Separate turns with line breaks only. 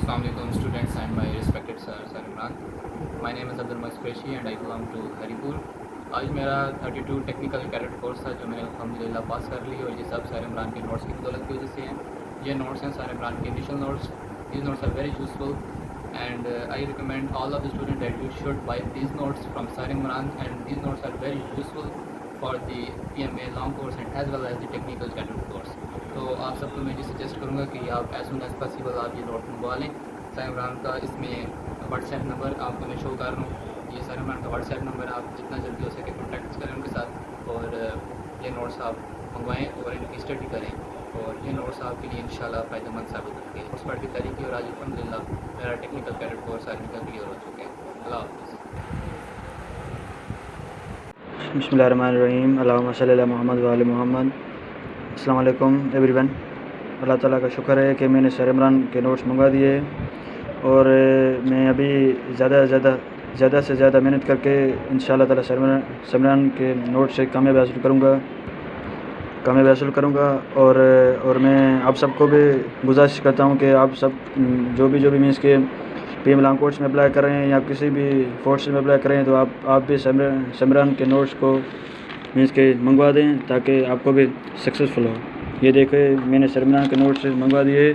Assalamu alaikum students and my respected sir Imran. My name is Abdul Majid Qureshi and I belong to Haripur. آج میرا 32 technical cadet course تھا جو میں نے الحمدللہ پاس کر لی، اور یہ سب سر عمران کے نوٹس کی بدولت کی وجہ سے ہیں۔ یہ نوٹس ہیں سر عمران کے initial notes. These notes are very useful and I recommend all of the students that you should buy these notes from Sir Imran, and these notes are very useful for the PMA long course and as well as the technical cadet course. تو آپ سب کو میں یہ suggest کروں گا کہ آپ as soon as possible آپ یہ نوٹ منگوا لیں. سر عمران کا اس میں واٹس ایپ نمبر آپ کو میں شو کر رہا ہوں، یہ سر عمران کا واٹس ایپ نمبر، آپ جتنا جلدی ہو سکے کانٹیکٹ کریں ان کے ساتھ اور یہ نوٹس آپ منگوائیں اور ان کی اسٹڈی کریں، اور یہ نوٹس آپ کے لیے انشاءاللہ فائدہ مند ثابت ہوں گے. اس پڑھ کی تاریخ کی اور آج الحمدللہ میرا ٹیکنیکل کیڈٹ کورس آرمی کا کلیئر ہو چکا ہے. اللہ حافظ.
بسم اللہ الرحمن الرحیم. اللہم صلی علی محمد و آل محمد. السلام علیکم ایوری ون. اللہ تعالیٰ کا شکر ہے کہ میں نے سر عمران کے نوٹس منگوا دیے، اور میں ابھی زیادہ سے زیادہ محنت کر کے انشاءاللہ تعالیٰ سر عمران کے نوٹ سے کامیابی حاصل کروں گا. اور میں آپ سب کو بھی گزارش کرتا ہوں کہ آپ سب جو بھی مینس کے پی ایم لانگ کورس میں اپلائی کر رہے ہیں یا کسی بھی فورس میں اپلائی کر رہے ہیں، تو آپ بھی سر عمران کے نوٹس کو مینس کے منگوا دیں تاکہ آپ کو بھی سکسیزفل ہو. یہ دیکھیں میں نے سر عمران کے نوٹس منگوا دیے.